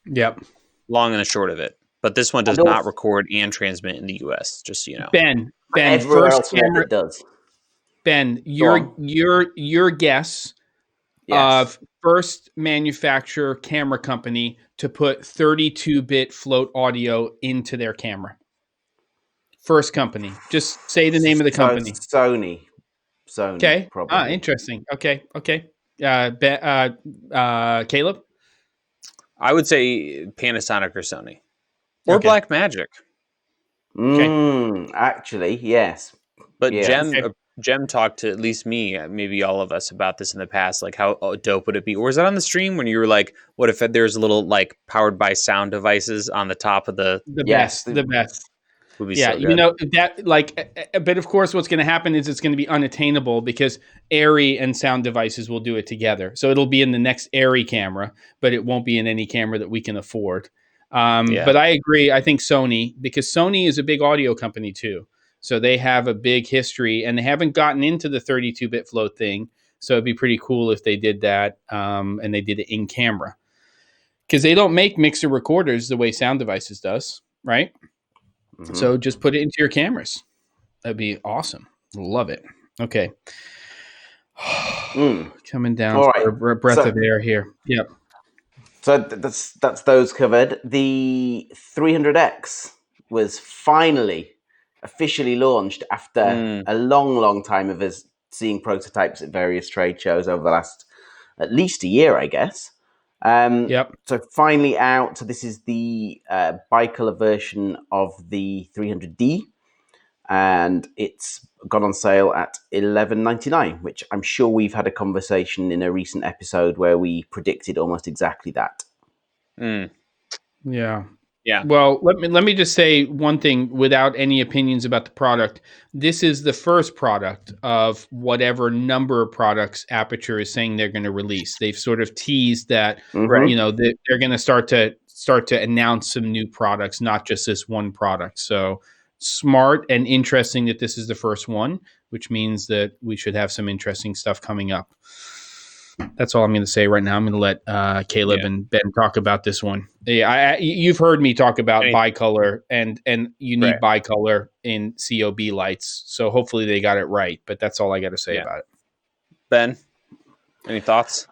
Yep. Long and the short of it. But this one does not record and transmit in the US, just so you know. Ben, first camera it does. Ben, your guess of first manufacturer camera company to put 32-bit float audio into their camera. First company. Just say the name of the company. Sony. Okay. Probably. Interesting. Okay. Caleb? I would say Panasonic or Sony. Or Blackmagic. Actually, yes. But Jem talked to at least me, maybe all of us, about this in the past. Like, how dope would it be? Or was that on the stream when you were like, what if there's a little, like, powered by sound devices on the top of the best. Would be so good. That, like, but of course what's going to happen is it's going to be unattainable because Arri and sound devices will do it together. So it'll be in the next Arri camera, but it won't be in any camera that we can afford. But I agree. I think Sony, because Sony is a big audio company too. So they have a big history and they haven't gotten into the 32-bit float thing. So it'd be pretty cool if they did that and they did it in camera. Because they don't make mixer recorders the way sound devices does, right? Mm-hmm. So just put it into your cameras. That'd be awesome. Love it. Okay. Coming down for a breath of air here. Yep. So that's those covered. The 300X was finally officially launched after a long time of us seeing prototypes at various trade shows over the last at least a year, I guess. So finally out. So this is the bicolor version of the 300D, and it's gone on sale at $11.99, which I'm sure we've had a conversation in a recent episode where we predicted almost exactly that. Yeah. Well, let me just say one thing without any opinions about the product. This is the first product of whatever number of products Aperture is saying they're going to release. They've sort of teased that, that they're going to start to announce some new products, not just this one product. So smart and interesting that this is the first one, which means that we should have some interesting stuff coming up. That's all I'm going to say right now. I'm going to let Caleb and Ben talk about this one. Yeah, you've heard me talk about bicolor, and you need bicolor in COB lights. So hopefully they got it right. But that's all I got to say about it. Ben, any thoughts?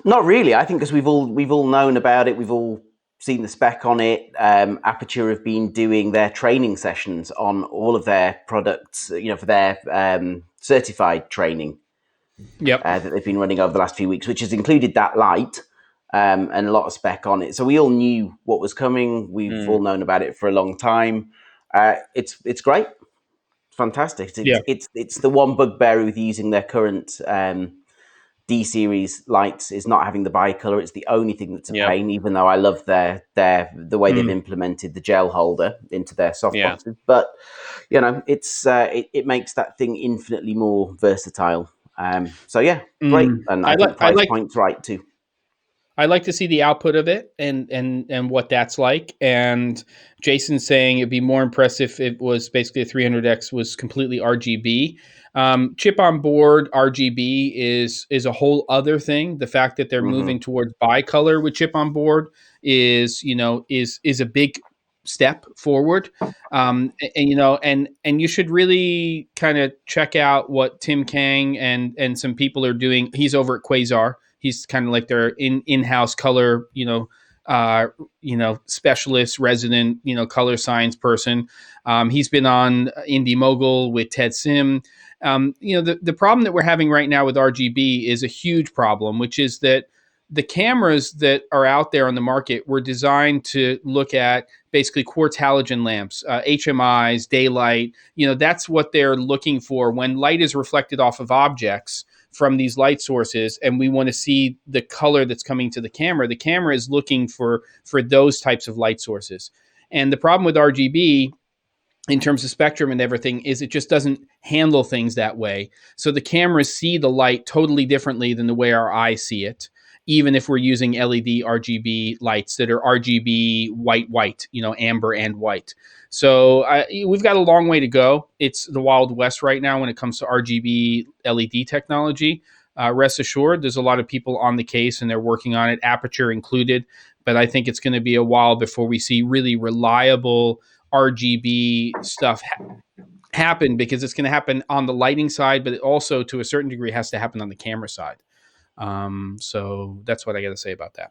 Not really. I think because we've all known about it. We've all seen the spec on it. Aperture have been doing their training sessions on all of their products, for their certified training. Yep. That they've been running over the last few weeks, which has included that light and a lot of spec on it. So we all knew what was coming. We've all known about it for a long time. It's great. It's fantastic. It's the one bugbear with using their current D series lights is not having the bicolor. It's the only thing that's a pain, even though I love the way they've implemented the gel holder into their softboxes. But it makes that thing infinitely more versatile. Great. And I think price point's right too. I like to see the output of it and what that's like. And Jason's saying it'd be more impressive if it was basically a 300X was completely RGB. Chip on board RGB is a whole other thing. The fact that they're moving towards bicolor with chip on board is a big step forward. And you should really kind of check out what Tim Kang and some people are doing. He's over at Quasar. He's kind of like their in-house color, specialist, resident, color science person. He's been on Indie Mogul with Ted Sim. The problem that we're having right now with RGB is a huge problem, which is that the cameras that are out there on the market were designed to look at basically quartz halogen lamps, HMIs, daylight. That's what they're looking for when light is reflected off of objects from these light sources, and we want to see the color that's coming to the camera. The camera is looking for those types of light sources. And the problem with RGB in terms of spectrum and everything is it just doesn't handle things that way. So the cameras see the light totally differently than the way our eyes see it, even if we're using LED RGB lights that are RGB white, amber and white. So we've got a long way to go. It's the Wild West right now when it comes to RGB LED technology. Rest assured, there's a lot of people on the case and they're working on it, Aperture included. But I think it's going to be a while before we see really reliable RGB stuff happen, because it's going to happen on the lighting side, but it also to a certain degree has to happen on the camera side. So that's what I got to say about that.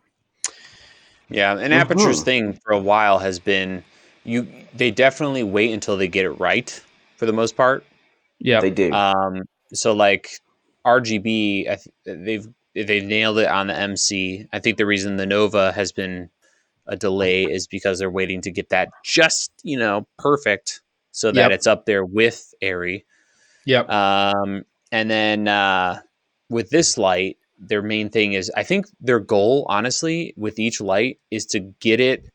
Yeah, and Aperture's thing for a while has been they definitely wait until they get it right for the most part. Yeah, they do. So like RGB, they've nailed it on the MC. I think the reason the Nova has been a delay is because they're waiting to get that just perfect so that it's up there with Airy. Yep. And then with this light, their main thing is, I think their goal, honestly, with each light is to get it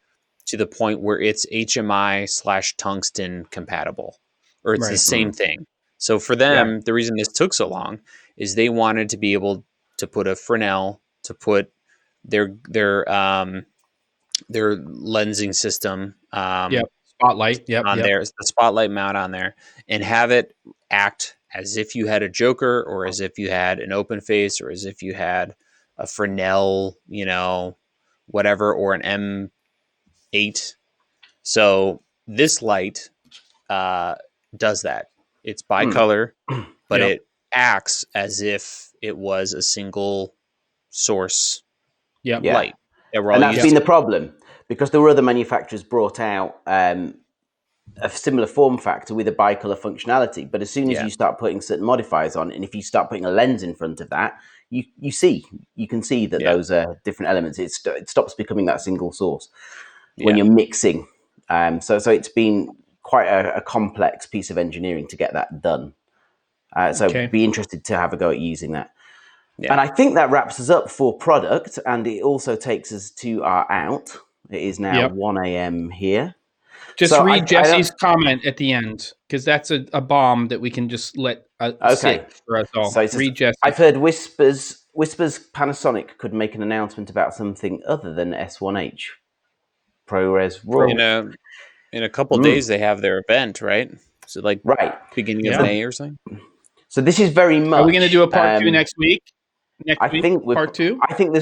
to the point where it's HMI/tungsten compatible, or it's the same thing. So for them, the reason this took so long is they wanted to be able to put a Fresnel, to put their lensing system, spotlight, on there, the spotlight mount on there, and have it act as if you had a Joker, or as if you had an open face, or as if you had a Fresnel, whatever, or an M8. So this light does that. It's bicolor, but it acts as if it was a single source light. And that's been the problem, because there were other manufacturers brought out a similar form factor with a bicolor functionality. But as soon as you start putting certain modifiers on, and if you start putting a lens in front of that, you can see that those are different elements. It stops becoming that single source when you're mixing. So it's been quite a complex piece of engineering to get that done. Be interested to have a go at using that. Yeah. And I think that wraps us up for product, and it also takes us to our out. It is now 1 a.m. here. Just read Jesse's comment at the end, because that's a bomb that we can just let sit for us all. So read Jesse. I've heard whispers Panasonic could make an announcement about something other than S1H ProRes RAW. In a couple days, they have their event, right? So beginning of May or something. So this is very much. Are we going to do a part 2 next week? Next week, part 2. I think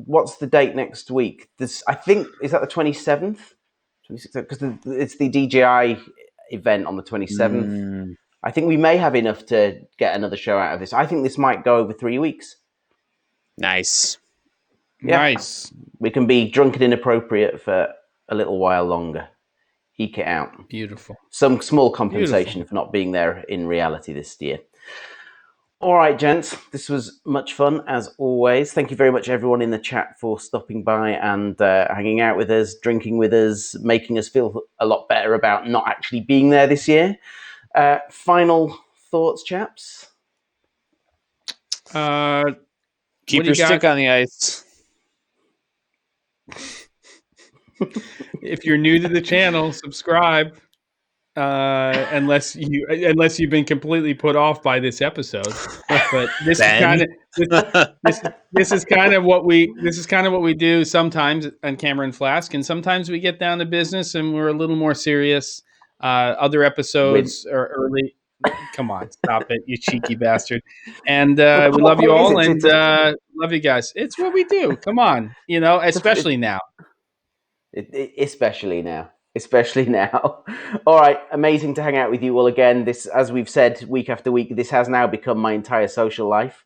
what's the date next week? Is that the 27th? 26th, because it's the DJI event on the 27th. I think we may have enough to get another show out of this. I think this might go over 3 weeks. Nice. Yeah. Nice. We can be drunk and inappropriate for a little while longer. Eke it out. Beautiful. Some small compensation for not being there in reality this year. All right, gents. This was much fun, as always. Thank you very much, everyone in the chat, for stopping by and hanging out with us, drinking with us, making us feel a lot better about not actually being there this year. Final thoughts, chaps? Keep your stick on the ice. If you're new to the channel, subscribe. Unless you've been completely put off by this episode, but this is kind of what we do sometimes on Camera and Flask, and sometimes we get down to business and we're a little more serious. Other episodes are early. Come on, stop it, you cheeky bastard! And we love you all, and love you guys. It's what we do. Come on, especially now. Especially now. All right, amazing to hang out with you all again. This, as we've said week after week, this has now become my entire social life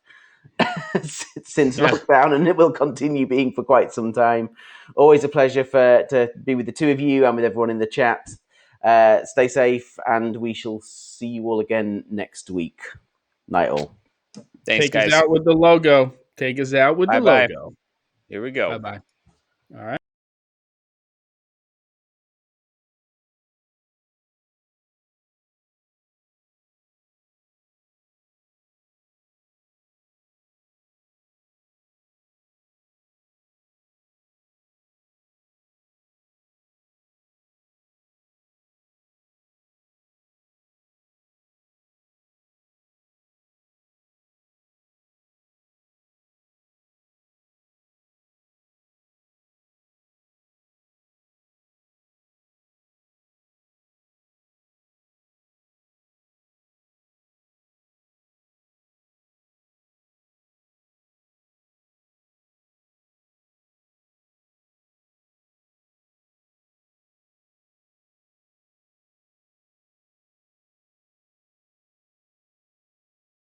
since lockdown, and it will continue being for quite some time. Always a pleasure to be with the two of you and with everyone in the chat. Stay safe, and we shall see you all again next week. Night all. Thanks, guys. Take us out with the logo. Bye-bye. Here we go. Bye-bye. All right.